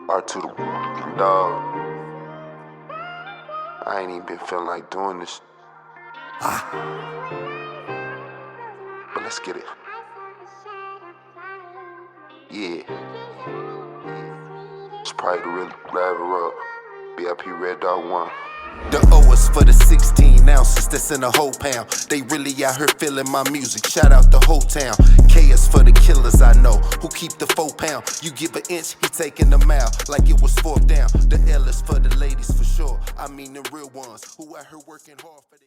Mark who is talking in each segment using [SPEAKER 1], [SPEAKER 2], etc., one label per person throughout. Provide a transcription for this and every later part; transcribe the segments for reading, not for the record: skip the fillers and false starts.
[SPEAKER 1] R2 the dog. I ain't even been feeling like doing this. But let's get it. Yeah. It's probably the real level up. BIP Red Dog 1.
[SPEAKER 2] The O is for the 16 ounces that's in the whole pound. They really out here feeling my music. Shout out the whole town. K is for the killers I know who keep the 4 pound. You give an inch, he taking the mile like it was 4th down. The L is for the ladies for sure. I mean the real ones who out here working hard for they.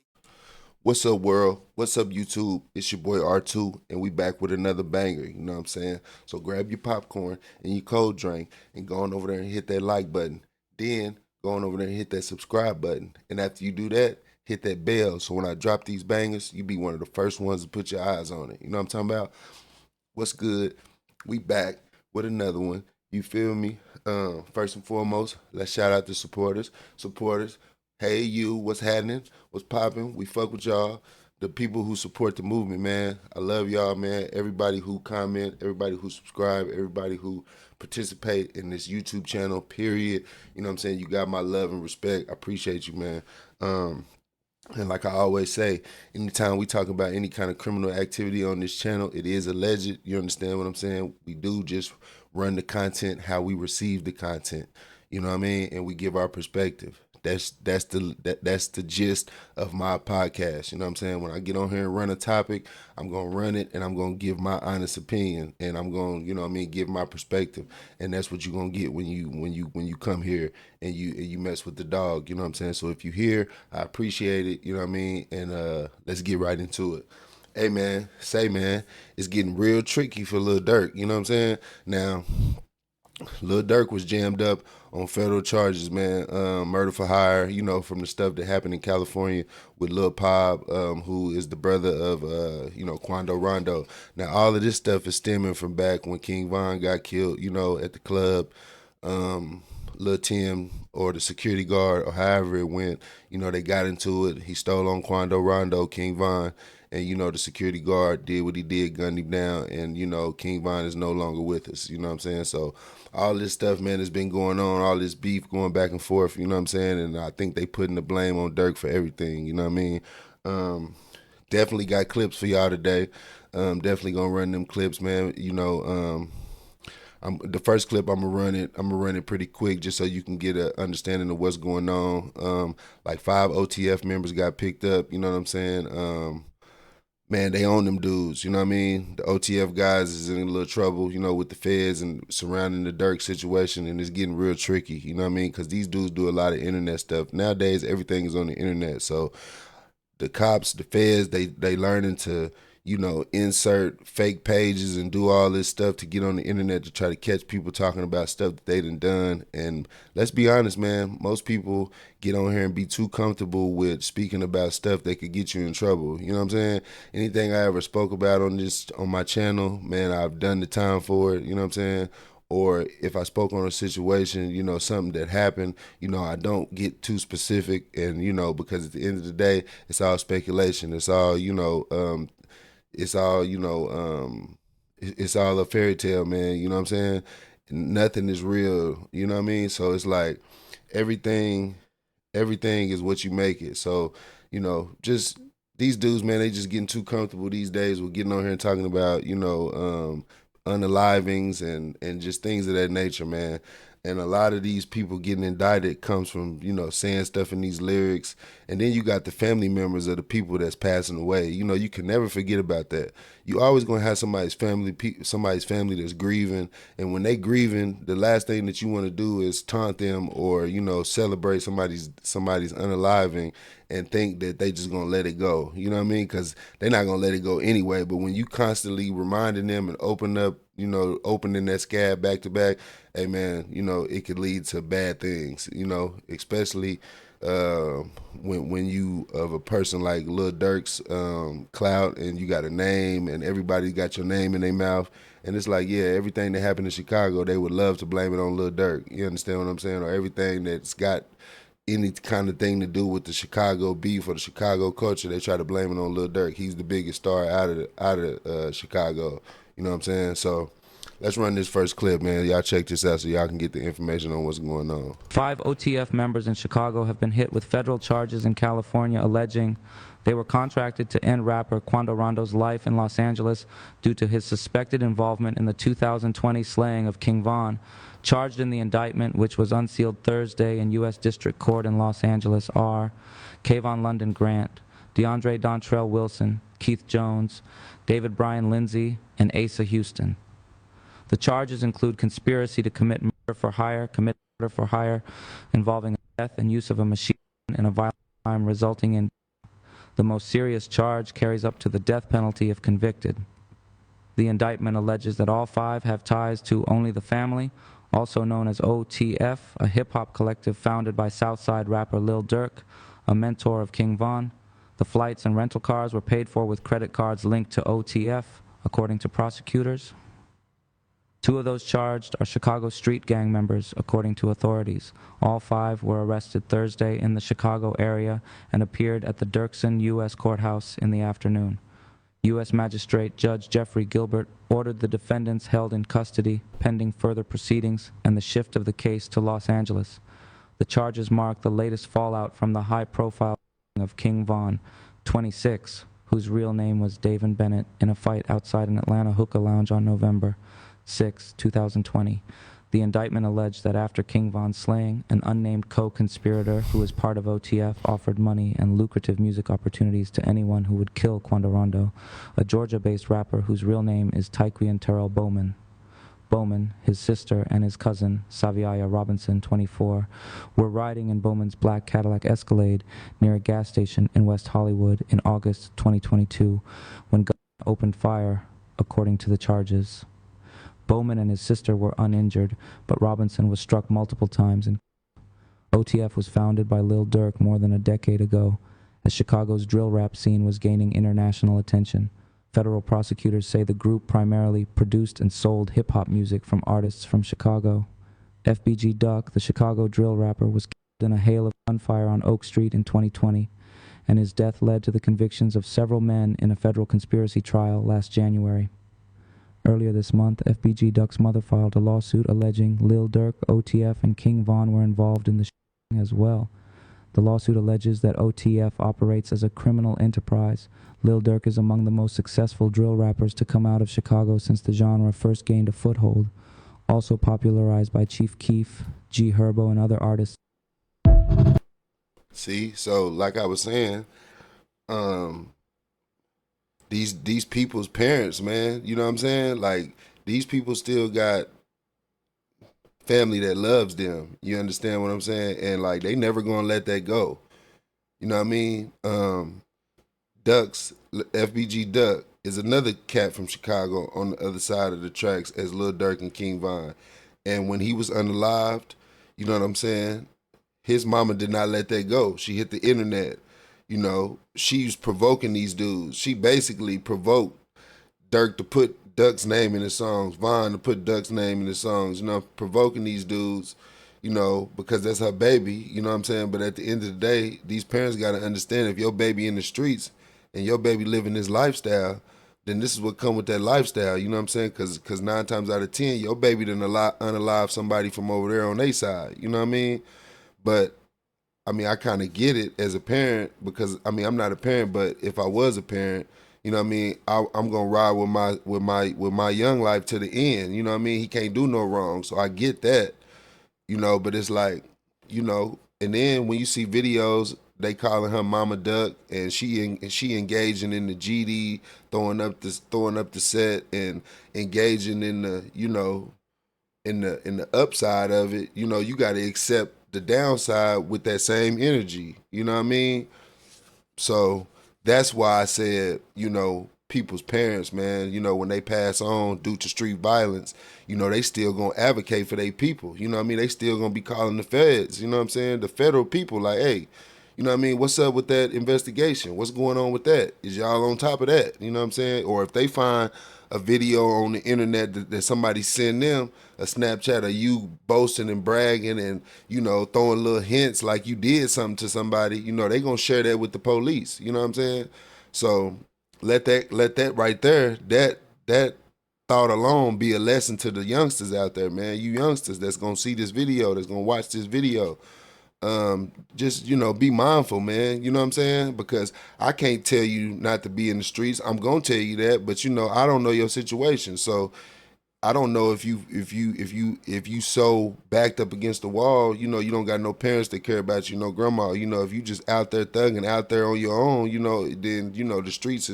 [SPEAKER 1] What's up, world? What's up, YouTube? It's your boy R2, and we back with another banger, you know what I'm saying? So grab your popcorn and your cold drink and go on over there and hit that like button. Then go on over there and hit that subscribe button. And after you do that, hit that bell. So when I drop these bangers, you be one of the first ones to put your eyes on it. You know what I'm talking about? What's good? We back with another one. You feel me? First and foremost, let's shout out the supporters. Hey, you, what's happening? What's popping? We fuck with y'all. The people who support the movement, man. I love y'all, man. Everybody who comment, everybody who subscribe, everybody who participate in this YouTube channel, period. You know what I'm saying? You got my love and respect. I appreciate you, man. And like I always say, anytime we talk about any kind of criminal activity on this channel, it is alleged. You understand what I'm saying? We do just run the content how we receive the content. You know what I mean? And we give our perspective. That's the gist of my podcast. You know what I'm saying? When I get on here and run a topic, I'm gonna run it and I'm gonna give my honest opinion and I'm gonna, you know what I mean, give my perspective. And that's what you're gonna get when you come here and you mess with the dog. You know what I'm saying? So if you here, I appreciate it. You know what I mean? And let's get right into it. Hey man, it's getting real tricky for Lil Durk. You know what I'm saying? Now, Lil Durk was jammed up on federal charges, man. Murder for hire, you know, from the stuff that happened in California with Lil Pop, who is the brother of, Quando Rondo. Now, all of this stuff is stemming from back when King Von got killed, you know, at the club. Lil Tim or the security guard or however it went, you know, they got into it. He stole on Quando Rondo, King Von, and, you know, the security guard did what he did, gunned him down, and, you know, King Von is no longer with us, you know what I'm saying? So all this stuff, man, has been going on, all this beef going back and forth, you know what I'm saying? And I think they putting the blame on Durk for everything, you know what I mean? Definitely got clips for y'all today. Definitely gonna run them clips, man. You know, the first clip I'm gonna run it pretty quick just so you can get an understanding of what's going on. Like 5 OTF members got picked up, you know what I'm saying? Man, they own them dudes, you know what I mean? The OTF guys is in a little trouble, you know, with the feds and surrounding the Durk situation, and it's getting real tricky, you know what I mean? Because these dudes do a lot of internet stuff. Nowadays, everything is on the internet, so the cops, the feds, they learning to, you know, insert fake pages and do all this stuff to get on the internet to try to catch people talking about stuff that they done. And let's be honest, man, most people get on here and be too comfortable with speaking about stuff that could get you in trouble. You know what I'm saying? Anything I ever spoke about on my channel, man, I've done the time for it. You know what I'm saying? Or if I spoke on a situation, you know, something that happened, you know, I don't get too specific, and, you know, because at the end of the day, it's all speculation. It's all, it's all, it's all a fairy tale, man. You know what I'm saying? Nothing is real. You know what I mean? So it's like everything is what you make it. So, you know, just these dudes, man, they just getting too comfortable these days with getting on here and talking about, unalivings and just things of that nature, man. And a lot of these people getting indicted comes from, you know, saying stuff in these lyrics. And then you got the family members of the people that's passing away. You know, you can never forget about that. You always gonna have somebody's family that's grieving. And when they grieving, the last thing that you want to do is taunt them or, you know, celebrate somebody's unaliving and think that they just gonna let it go. You know what I mean? Because they're not gonna let it go anyway. But when you constantly reminding them and opening that scab back to back, hey man, you know, it could lead to bad things, you know, especially when you of a person like Lil Durk's clout and you got a name and everybody got your name in their mouth. And it's like, yeah, everything that happened in Chicago, they would love to blame it on Lil Durk. You understand what I'm saying? Or everything that's got any kind of thing to do with the Chicago beef or the Chicago culture, they try to blame it on Lil Durk. He's the biggest star out of Chicago. You know what I'm saying? So Let's run this first clip, man. Y'all check this out so y'all can get the information on what's going on.
[SPEAKER 3] 5 OTF members in Chicago have been hit with federal charges in California alleging they were contracted to end rapper Quando Rondo's life in Los Angeles due to his suspected involvement in the 2020 slaying of King Von. Charged in the indictment, which was unsealed Thursday in U.S. District Court in Los Angeles, are Kayvon London Grant, DeAndre Dontrell Wilson, Keith Jones, David Bryan Lindsay, and Asa Houston. The charges include conspiracy to commit murder for hire, involving death and use of a machine gun in a violent crime resulting in the most serious charge carries up to the death penalty if convicted. The indictment alleges that all 5 have ties to Only the Family, also known as OTF, a hip-hop collective founded by Southside rapper Lil Durk, a mentor of King Von. The flights and rental cars were paid for with credit cards linked to OTF, according to prosecutors. 2 of those charged are Chicago street gang members, according to authorities. All 5 were arrested Thursday in the Chicago area and appeared at the Dirksen U.S. Courthouse in the afternoon. U.S. Magistrate Judge Jeffrey Gilbert ordered the defendants held in custody pending further proceedings and the shift of the case to Los Angeles. The charges mark the latest fallout from the high-profile of King Von, 26, whose real name was David Bennett, in a fight outside an Atlanta hookah lounge on November 6, 2020. The indictment alleged that after King Von's slaying, an unnamed co-conspirator who was part of OTF offered money and lucrative music opportunities to anyone who would kill Quando Rondo, a Georgia-based rapper whose real name is Tyquan Terrell Bowman. Bowman, his sister, and his cousin, Saviaya Robinson, 24, were riding in Bowman's black Cadillac Escalade near a gas station in West Hollywood in August 2022 when guns opened fire, according to the charges. Bowman and his sister were uninjured, but Robinson was struck multiple times. OTF was founded by Lil Durk more than a decade ago, as Chicago's drill rap scene was gaining international attention. Federal prosecutors say the group primarily produced and sold hip-hop music from artists from Chicago. FBG Duck, the Chicago drill rapper, was killed in a hail of gunfire on Oak Street in 2020, and his death led to the convictions of several men in a federal conspiracy trial last January. Earlier this month, FBG Duck's mother filed a lawsuit alleging Lil Durk, OTF, and King Von were involved in the shooting as well. The lawsuit alleges that OTF operates as a criminal enterprise. Lil Durk is among the most successful drill rappers to come out of Chicago since the genre first gained a foothold, also popularized by Chief Keef, G Herbo, and other artists.
[SPEAKER 1] See, so like I was saying, these people's parents, man, you know what I'm saying? Like, these people still got family that loves them. You understand what I'm saying? And like, they never gonna let that go. You know what I mean? Ducks, FBG Duck is another cat from Chicago on the other side of the tracks as Lil Durk and King Von. And when he was unalived, you know what I'm saying? His mama did not let that go. She hit the internet. You know, she's provoking these dudes. She basically provoked Durk to put Duck's name in his songs, Von to put Duck's name in his songs, you know, provoking these dudes, you know, because that's her baby, you know what I'm saying? But at the end of the day, these parents got to understand, if your baby in the streets and your baby living this lifestyle, then this is what come with that lifestyle, you know what I'm saying? Because 9 times out of 10, your baby done unalive somebody from over there on their side, you know what I mean? But I mean, I kind of get it as a parent, because I mean, I'm not a parent, but if I was a parent, you know what I mean, I'm gonna ride with my young life to the end. You know what I mean? He can't do no wrong, so I get that. You know, but it's like, you know, and then when you see videos, they calling her Mama Duck, and she engaging in the GD, throwing up the set, and engaging in the, you know, in the upside of it. You know, you got to accept the downside with that same energy, you know what I mean? So that's why I said, you know, people's parents, man, you know, when they pass on due to street violence, you know, they still gonna advocate for their people, you know what I mean? They still gonna be calling the feds, you know what I'm saying? The federal people, like, hey, you know what I mean? What's up with that investigation? What's going on with that? Is y'all on top of that? You know what I'm saying? Or if they find a video on the internet that somebody send them, a Snapchat of you boasting and bragging and, you know, throwing little hints like you did something to somebody, you know, they gonna share that with the police. You know what I'm saying? So let that right there, that thought alone be a lesson to the youngsters out there, man. You youngsters that's gonna see this video, that's gonna watch this video. Just, be mindful, man. You know what I'm saying? Because I can't tell you not to be in the streets. I'm gonna tell you that, but I don't know your situation. So I don't know if you so backed up against the wall, you don't got no parents that care about you, no grandma. If you just out there thugging, out there on your own, then the streets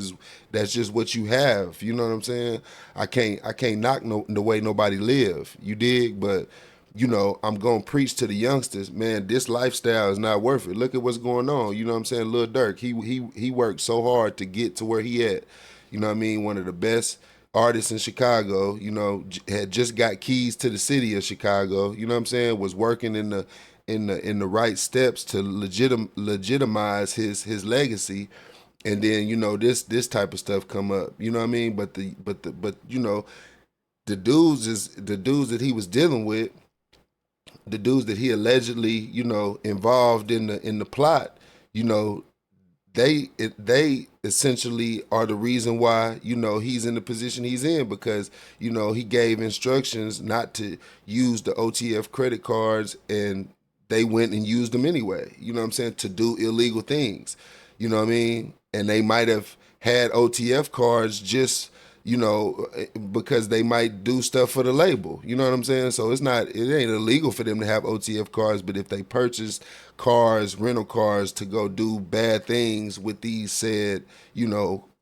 [SPEAKER 1] that's just what you have. You know what I'm saying? I can't knock the way nobody live. You dig? But I'm gonna preach to the youngsters, man. This lifestyle is not worth it. Look at what's going on. You know what I'm saying? Lil Durk, he worked so hard to get to where he at. You know what I mean? One of the best artist in Chicago, had just got keys to the city of Chicago, you know what I'm saying, was working in the right steps to legitimize his legacy. And then, this type of stuff come up, you know what I mean? But the dudes that he was dealing with, the dudes that he allegedly, involved in the plot, they essentially are the reason why he's in the position he's in, because he gave instructions not to use the OTF credit cards, and they went and used them anyway, you know what I'm saying, to do illegal things, you know what I mean? And they might have had OTF cards just because they might do stuff for the label, you know what I'm saying? So it ain't illegal for them to have OTF cards, but if they purchase cars, rental cars, to go do bad things with these said,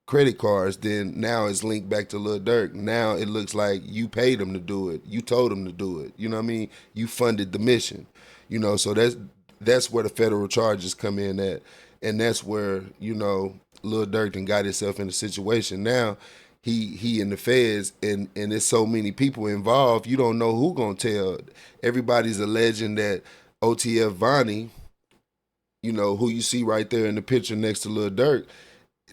[SPEAKER 1] credit cards, then now it's linked back to Lil Durk. Now it looks like you paid them to do it. You told them to do it. You know what I mean? You funded the mission. So that's where the federal charges come in at. And that's where, Lil Durk done got himself in a situation now. He in the feds, and there's so many people involved, you don't know who gonna tell. Everybody's alleging that OTF Vonni, who you see right there in the picture next to Lil Durk,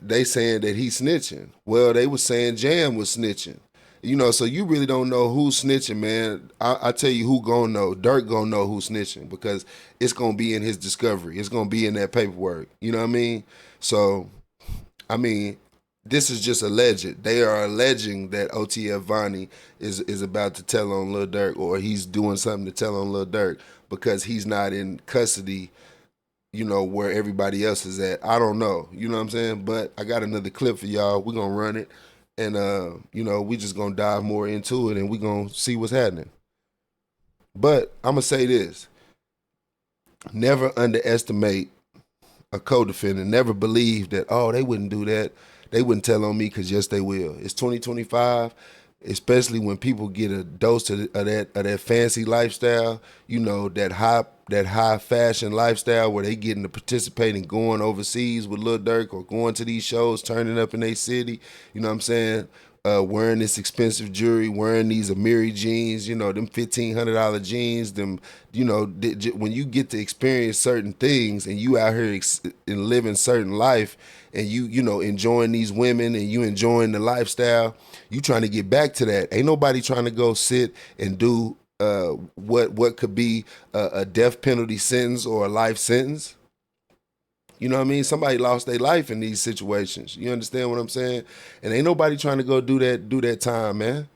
[SPEAKER 1] they saying that he's snitching. Well, they was saying Jam was snitching. So you really don't know who's snitching, man. I tell you who gonna know. Durk gonna know who's snitching, because it's gonna be in his discovery. It's gonna be in that paperwork. You know what I mean? So, this is just alleged. They are alleging that OTF Vonni is about to tell on Lil Durk, or he's doing something to tell on Lil Durk, because he's not in custody, where everybody else is at. I don't know. You know what I'm saying? But I got another clip for y'all. We're going to run it. And, we just going to dive more into it, and we're going to see what's happening. But I'm going to say this. Never underestimate a co-defendant. Never believe that, oh, they wouldn't do that. They wouldn't tell on me, because yes, they will. It's 2025, especially when people get a dose of that fancy lifestyle, that high fashion lifestyle, where they getting to participate in going overseas with Lil Durk, or going to these shows, turning up in their city, you know what I'm saying? Wearing this expensive jewelry, wearing these Amiri jeans, them $1,500 jeans, them, when you get to experience certain things, and you out here and living certain life, and you enjoying these women, and you enjoying the lifestyle, you trying to get back to that. Ain't nobody trying to go sit and do what could be a death penalty sentence or a life sentence. You know what I mean? Somebody lost their life in these situations. You understand what I'm saying? And ain't nobody trying to go do that time, man.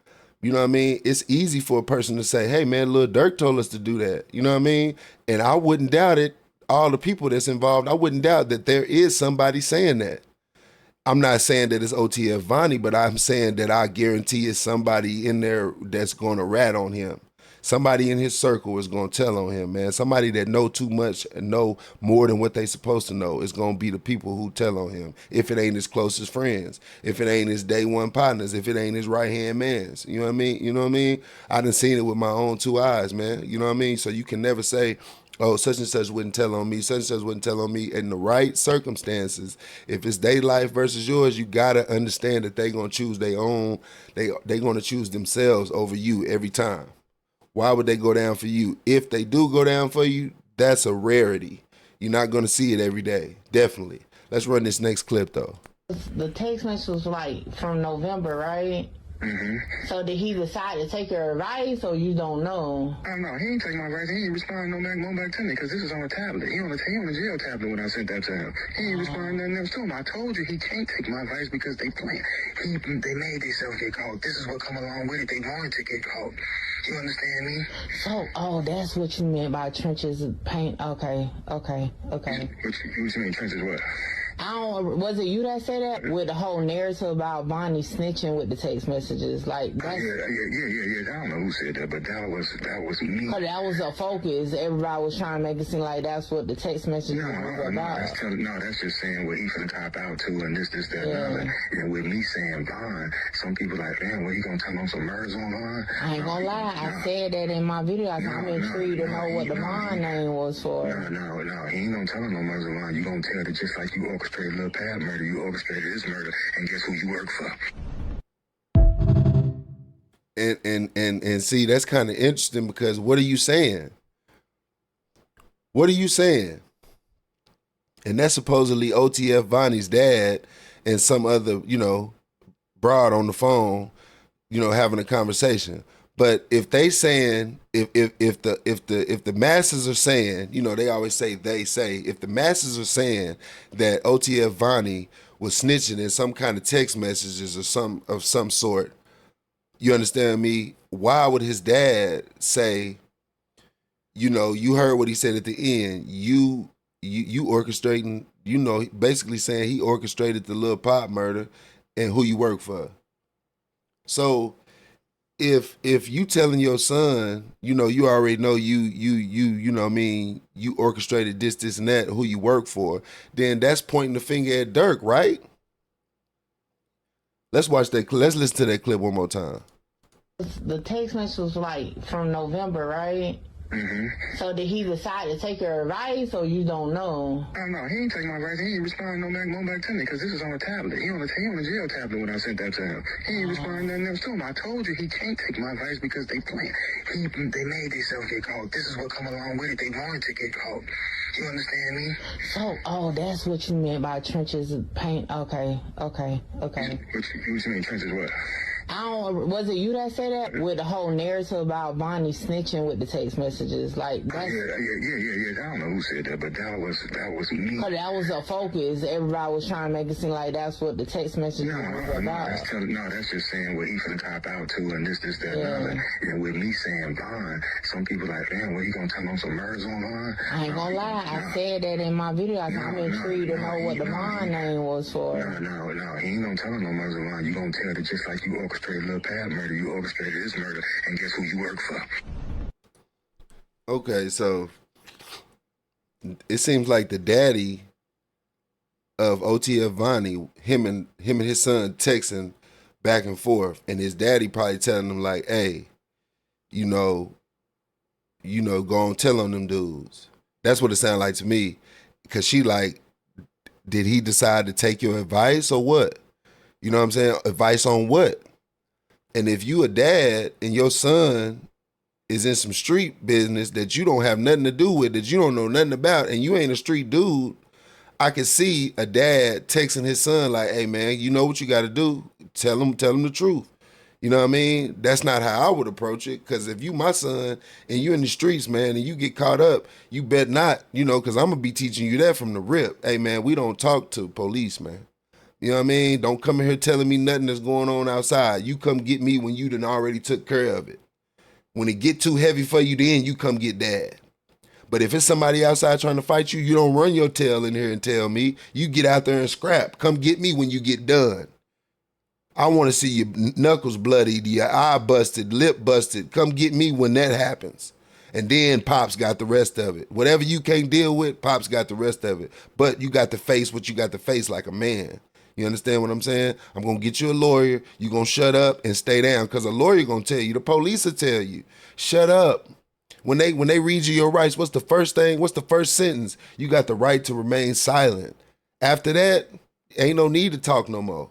[SPEAKER 1] You know what I mean? It's easy for a person to say, hey, man, Lil Durk told us to do that. You know what I mean? And I wouldn't doubt it. All the people that's involved, I wouldn't doubt that there is somebody saying that. I'm not saying that it's OTF Vonni, but I'm saying that I guarantee it's somebody in there that's going to rat on him. Somebody in his circle is going to tell on him, man. Somebody that know too much and know more than what they supposed to know is going to be the people who tell on him. If it ain't his closest friends, if it ain't his day one partners, if it ain't his right-hand mans. You know what I mean? You know what I mean? I done seen it with my own two eyes, man. You know what I mean? So you can never say, oh, such and such wouldn't tell on me, such and such wouldn't tell on me. In the right circumstances, if it's their life versus yours, you gotta understand that they gonna choose their own, they gonna choose themselves over you every time. Why would they go down for you? If they do go down for you, that's a rarity. You're not gonna see it every day, definitely. Let's run this next clip though.
[SPEAKER 4] The text message was like from November, right? So did he decide to take your advice, or you don't know?
[SPEAKER 5] I don't know. He ain't take my advice. He ain't respond no back to me because this is on a tablet. He on the jail tablet when I sent that to him. He ain't respond nothing else to him. I told you he can't take my advice because they playing. They made themselves get caught. This is what come along with it. They wanted to get caught. You understand me?
[SPEAKER 4] So, that's what you meant by trenches paint. Okay.
[SPEAKER 5] What you mean trenches what?
[SPEAKER 4] Was it you that said that with the whole narrative about Vonni snitching with the text messages? Like that's
[SPEAKER 5] Yeah. I don't know who said that, but that was me.
[SPEAKER 4] Cause that was the focus. Everybody was trying to make it seem like that's what the text messages was about.
[SPEAKER 5] That's just saying what he finna cop out to and this, that, and other. And with me saying Vaughn, some people like, man, what, he gonna tell them some murders on Vaughn?
[SPEAKER 4] I ain't gonna lie, I said that in my video. I'm intrigued to know what the Vaughn name was for.
[SPEAKER 5] No, he ain't gonna tell them no murders on Vaughn. You gonna tell it just like you orchestrated Lil Pab murder, you orchestrated this murder, and guess who you work for?
[SPEAKER 1] And see, that's kind of interesting because what are you saying? What are you saying? And that's supposedly OTF Vonnie's dad and some other, broad on the phone, having a conversation. But if they saying, if the masses are saying, they always say they say, if the masses are saying that OTF Vonnie was snitching in some kind of text messages or some sort, you understand me? Why would his dad say, you heard what he said at the end, you orchestrating, basically saying he orchestrated the Lil Pop murder and who you work for. So if you telling your son, you already know you orchestrated this and that, who you work for, then that's pointing the finger at Durk, right? Let's watch that. Let's listen to that clip one more time.
[SPEAKER 4] The text message was like from November, right? So did he decide to take your advice, or you don't know?
[SPEAKER 5] I don't know. He ain't take my advice. He ain't respond no back to me because this is on a tablet. He on the jail tablet when I sent that to him. He ain't respond nothing else to him. I told you he can't take my advice because they playing. They made themselves get caught. This is what come along with it. They wanted to get caught. You understand me?
[SPEAKER 4] So, that's what you meant by trenches paint. Okay.
[SPEAKER 5] What you mean trenches what?
[SPEAKER 4] Was it you that said that with the whole narrative about Vonni snitching with the text messages? Like that's
[SPEAKER 5] I don't know who said that, but that was me.
[SPEAKER 4] Cause that was the focus. Everybody was trying to make it seem like that's what the text messages was about.
[SPEAKER 5] That's just saying what he finna cop out to and this, that, and other. And with me saying Vaughn, some people like, man, what, he gonna tell them some murders on Vaughn?
[SPEAKER 4] I ain't gonna lie, I said that in my video. I'm intrigued to know what the Vaughn name was for.
[SPEAKER 5] No, he ain't gonna tell them no murders on Vaughn. You gonna tell it just like you orchestrated Lil Pab murder, you orchestrated this murder, and guess who you work for?
[SPEAKER 1] Okay, so it seems like the daddy of OTF Vonni, him and his son texting back and forth, and his daddy probably telling him like, hey, go and tell on them dudes. That's what it sounded like to me. Because she like, did he decide to take your advice or what? You know what I'm saying? Advice on what? And if you a dad and your son is in some street business that you don't have nothing to do with, that you don't know nothing about, and you ain't a street dude, I can see a dad texting his son like, hey man, you know what you got to do? Tell him the truth. You know what I mean? That's not how I would approach it. Because if you my son and you in the streets, man, and you get caught up, you bet not, because I'm going to be teaching you that from the rip. Hey man, we don't talk to police, man. You know what I mean? Don't come in here telling me nothing that's going on outside. You come get me when you done already took care of it. When it get too heavy for you, then you come get dad. But if it's somebody outside trying to fight you, you don't run your tail in here and tell me. You get out there and scrap. Come get me when you get done. I want to see your knuckles bloody, your eye busted, lip busted. Come get me when that happens. And then Pops got the rest of it. Whatever you can't deal with, Pops got the rest of it. But you got to face what you got to face like a man. You understand what I'm saying? I'm going to get you a lawyer. You're going to shut up and stay down because a lawyer going to tell you. The police will tell you. Shut up. When they read you your rights, what's the first thing? What's the first sentence? You got the right to remain silent. After that, ain't no need to talk no more.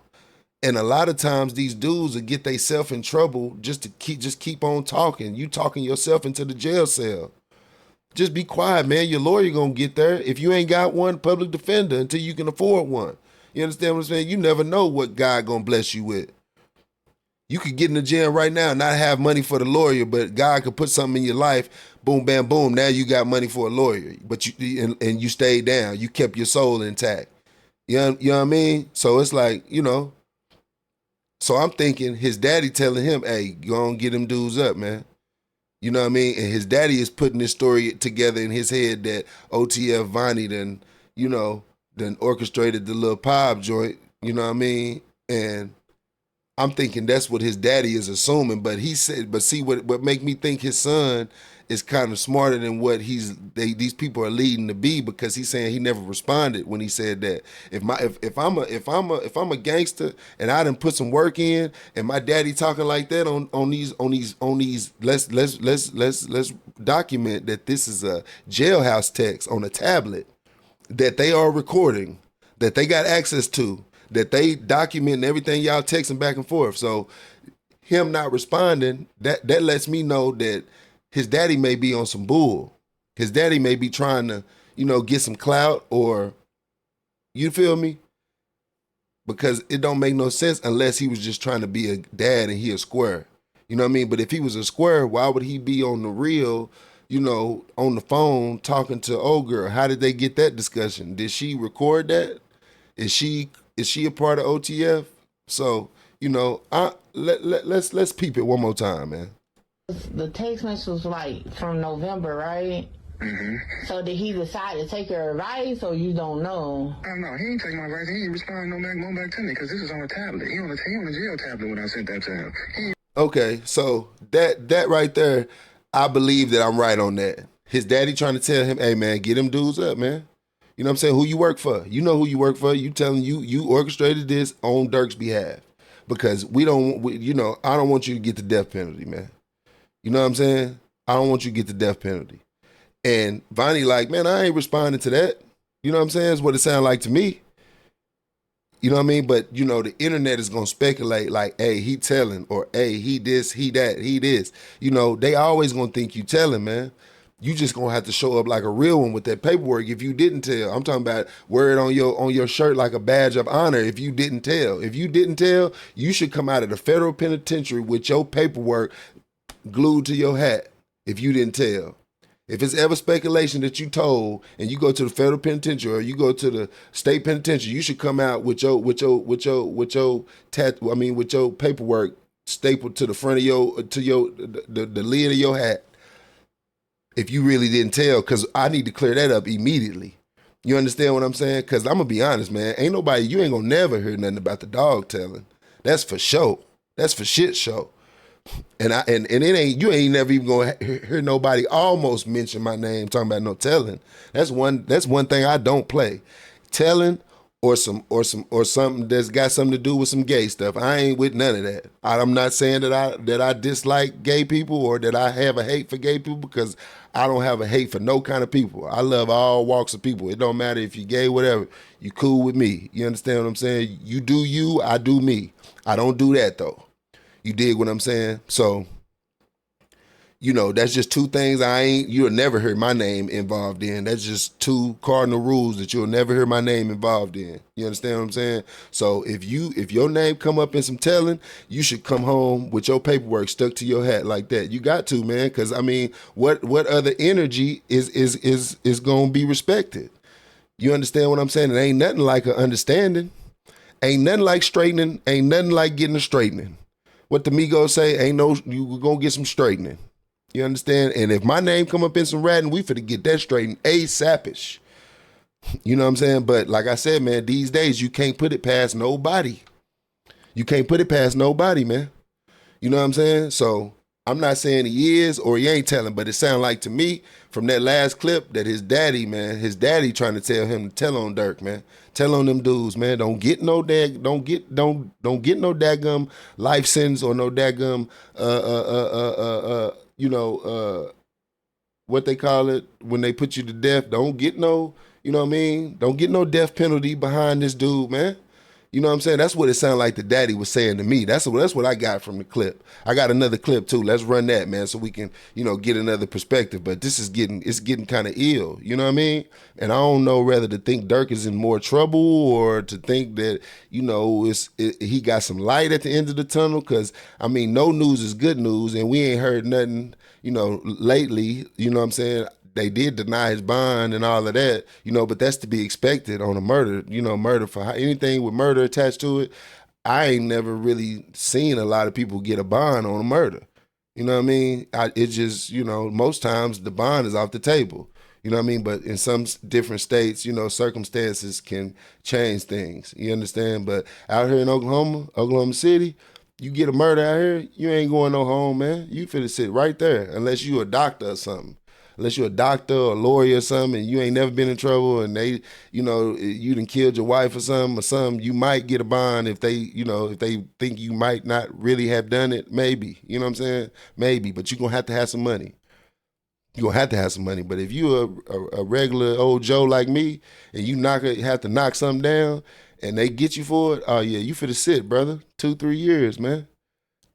[SPEAKER 1] And a lot of times these dudes will get themselves in trouble just to keep on talking. You talking yourself into the jail cell. Just be quiet, man. Your lawyer going to get there. If you ain't got one, public defender until you can afford one. You understand what I'm saying? You never know what God gonna bless you with. You could get in the jail right now and not have money for the lawyer, but God could put something in your life. Boom, bam, boom. Now you got money for a lawyer, but and you stayed down. You kept your soul intact. You know what I mean? So it's like, So I'm thinking his daddy telling him, "Hey, go on, get them dudes up, man." You know what I mean? And his daddy is putting this story together in his head that OTF Vonni then orchestrated the little pop joint. You know what I mean? And I'm thinking that's what his daddy is assuming, but he said, but see what make me think his son is kind of smarter than what these people are leading to be, because he's saying he never responded when he said that. If I'm a gangster and I done put some work in, and my daddy talking like that on these let's document that this is a jailhouse text on a tablet that they are recording, that they got access to, that they document everything y'all texting back and forth. So him not responding, that lets me know that his daddy may be on some bull. His daddy may be trying to, get some clout, or, you feel me? Because it don't make no sense unless he was just trying to be a dad and he a square. You know what I mean? But if he was a square, why would he be on the real, on the phone talking to old girl? How did they get that discussion? Did she record that? Is she a part of OTF? So, let's peep it one more time, man.
[SPEAKER 4] The text message was like from November, right? So did he decide to take her advice, or you don't know?
[SPEAKER 5] I don't know. He ain't taking my advice. He ain't responding no back to me because this is on a tablet. He on the jail tablet when I sent that to him.
[SPEAKER 1] Okay, so that right there, I believe that I'm right on that. His daddy trying to tell him, "Hey man, get them dudes up, man." You know what I'm saying? Who you work for? You know who you work for. You telling you orchestrated this on Durk's behalf, because I don't want you to get the death penalty, man. You know what I'm saying? I don't want you to get the death penalty. And Vonni like, man, I ain't responding to that. You know what I'm saying? It's what it sounds like to me. You know what I mean? But, the internet is going to speculate like, hey, he telling, or hey, he this, he that, he this. They always going to think you telling, man. You just going to have to show up like a real one with that paperwork if you didn't tell. I'm talking about wear it on your shirt like a badge of honor if you didn't tell. If you didn't tell, you should come out of the federal penitentiary with your paperwork glued to your hat if you didn't tell. If it's ever speculation that you told and you go to the federal penitentiary or you go to the state penitentiary, you should come out with your paperwork stapled to the front of the lid of your hat. If you really didn't tell, because I need to clear that up immediately. You understand what I'm saying? Because I'm gonna be honest, man. You ain't gonna never hear nothing about the dog telling. That's for show. That's for shit show. And you ain't never even gonna hear nobody almost mention my name talking about no telling. That's one thing I don't play. Telling or something that's got something to do with some gay stuff. I ain't with none of that. I'm not saying that I dislike gay people or that I have a hate for gay people, because I don't have a hate for no kind of people. I love all walks of people. It don't matter if you gay, whatever. You cool with me. You understand what I'm saying? You do you, I do me. I don't do that though. You dig what I'm saying? So, that's just two things you'll never hear my name involved in. That's just two cardinal rules that you'll never hear my name involved in. You understand what I'm saying? So if your name come up in some telling, you should come home with your paperwork stuck to your hat like that. You got to, man, because what other energy is gonna be respected? You understand what I'm saying? It ain't nothing like an understanding. Ain't nothing like straightening. Ain't nothing like getting a straightening. What the Migos say, you gonna get some straightening. You understand? And if my name come up in some ratting, we finna get that straightened ASAP-ish. You know what I'm saying? But like I said, man, these days you can't put it past nobody. You can't put it past nobody, man. You know what I'm saying? So I'm not saying he is or he ain't telling, but it sounded like to me from that last clip that his daddy trying to tell him to tell on Durk, man. Tell on them dudes, man. Don't get no daggum life sentence or no daggum what they call it when they put you to death. Don't get no, you know what I mean? Don't get no death penalty behind this dude, man. You know what I'm saying? That's what it sounded like the daddy was saying to me. That's what I got from the clip. I got another clip too. Let's run that, man, so we can, get another perspective. But this is getting kind of ill. You know what I mean? And I don't know whether to think Durk is in more trouble or to think that, he got some light at the end of the tunnel. Because, I mean, no news is good news, and we ain't heard nothing, lately. You know what I'm saying? They did deny his bond and all of that, but that's to be expected on a murder, murder for anything with murder attached to it. I ain't never really seen a lot of people get a bond on a murder. You know what I mean? It just, most times the bond is off the table. You know what I mean? But in some different states, circumstances can change things. You understand? But out here in Oklahoma City, you get a murder out here, you ain't going no home, man. You finna sit right there unless you a doctor or something. Unless you're a doctor or a lawyer or something and you ain't never been in trouble and they, you done killed your wife or something, you might get a bond if they, if they think you might not really have done it, maybe. You know what I'm saying? Maybe, but you're going to have some money. You're going to have some money. But if you're a regular old Joe like me and you have to knock something down and they get you for it, oh yeah, you finna sit, brother. 2-3 years, man.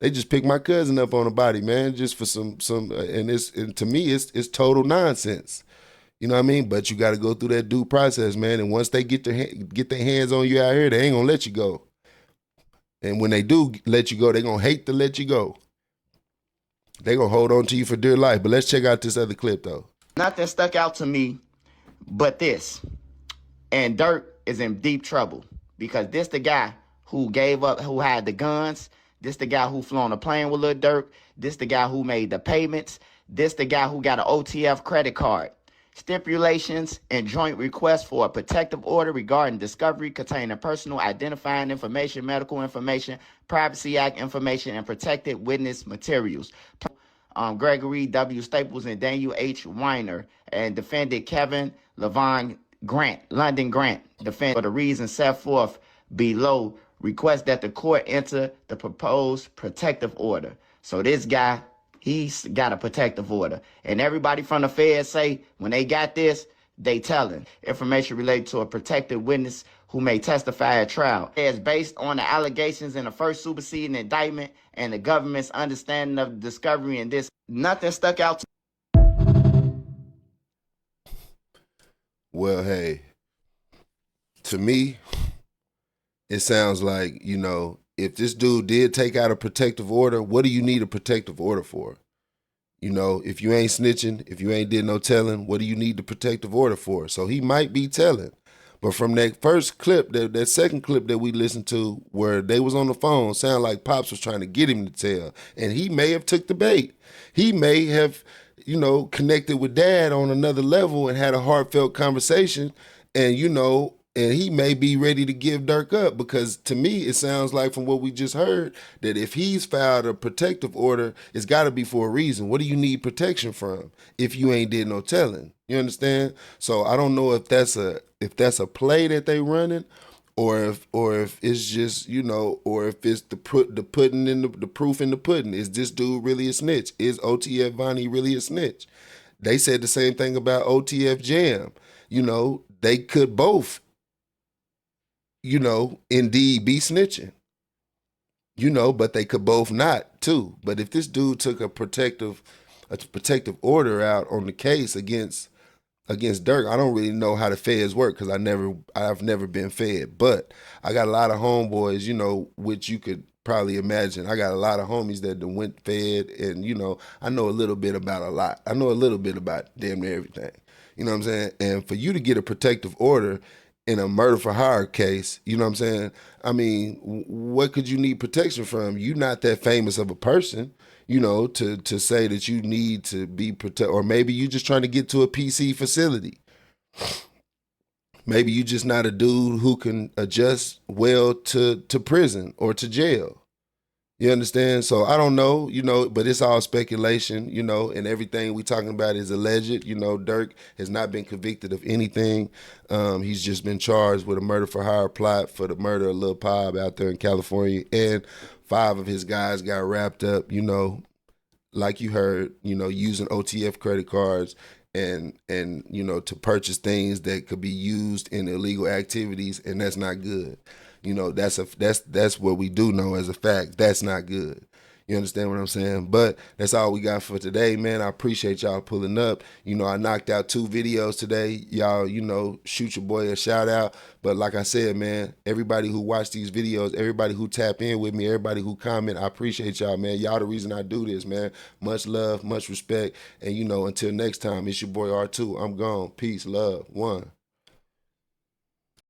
[SPEAKER 1] They just picked my cousin up on a body, man, just for some, and to me, it's total nonsense. You know what I mean? But you got to go through that due process, man. And once they get their hands on you out here, they ain't gonna let you go. And when they do let you go, they gonna hate to let you go. They gonna hold on to you for dear life. But let's check out this other clip though.
[SPEAKER 6] Nothing stuck out to me but this. And Durk is in deep trouble because this the guy who gave up, who had the guns. This the guy who flew on a plane with Lil Durk. This the guy who made the payments. This the guy who got an OTF credit card. Stipulations and joint requests for a protective order regarding discovery containing personal identifying information, medical information, Privacy Act information, and protected witness materials. Gregory W. Staples and Daniel H. Weiner, and defendant Kevin London Grant, defendant for the reasons set forth below, request that the court enter the proposed protective order. So this guy, he's got a protective order. And everybody from the feds say when they got this, they telling information related to a protected witness who may testify at trial. It's based on the allegations in the first superseding indictment and the government's understanding of the discovery in this. Nothing stuck out to.
[SPEAKER 1] Well, hey, to me, it sounds like, if this dude did take out a protective order, what do you need a protective order for? If you ain't snitching, if you ain't did no telling, what do you need the protective order for? So he might be telling. But from that first clip, that second clip that we listened to where they was on the phone, sound like Pops was trying to get him to tell. And he may have took the bait. He may have, connected with Dad on another level and had a heartfelt conversation. And, and he may be ready to give Durk up because to me, it sounds like from what we just heard that if he's filed a protective order, it's got to be for a reason. What do you need protection from if you ain't did no telling? You understand? So I don't know if that's a play that they running, or if it's just or if it's the pudding in the proof in the pudding. Is this dude really a snitch? Is OTF Vonni really a snitch? They said the same thing about OTF Jam. They could both. Indeed be snitching, but they could both not too. But if this dude took a protective order out on the case against Durk, I don't really know how the feds work because I've never been fed. But I got a lot of homeboys, which you could probably imagine. I got a lot of homies that went fed, and I know a little bit about a lot. I know a little bit about damn near everything. You know what I'm saying? And for you to get a protective order in a murder for hire case, you know what I'm saying? I mean, what could you need protection from? You're not that famous of a person, to say that you need to be protected. Or maybe you're just trying to get to a PC facility. Maybe you're just not a dude who can adjust well to prison or to jail. You understand? So I don't know, but it's all speculation, and everything we talking about is alleged. Durk has not been convicted of anything. He's just been charged with a murder for hire plot for the murder of Lil Pob out there in California. And 5 of his guys got wrapped up, like you heard, using OTF credit cards and to purchase things that could be used in illegal activities, and that's not good. you know, that's what we do know as a fact. That's not good. You understand what I'm saying? But that's all we got for today, man. I appreciate y'all pulling up. You know, I knocked out 2 videos today. Y'all, you know, shoot your boy a shout out. But like I said, man, everybody who watched these videos, everybody who tap in with me, everybody who comment, I appreciate y'all, man. Y'all the reason I do this, man. Much love, much respect. And, you know, until next time, it's your boy R2. I'm gone. Peace, love, one.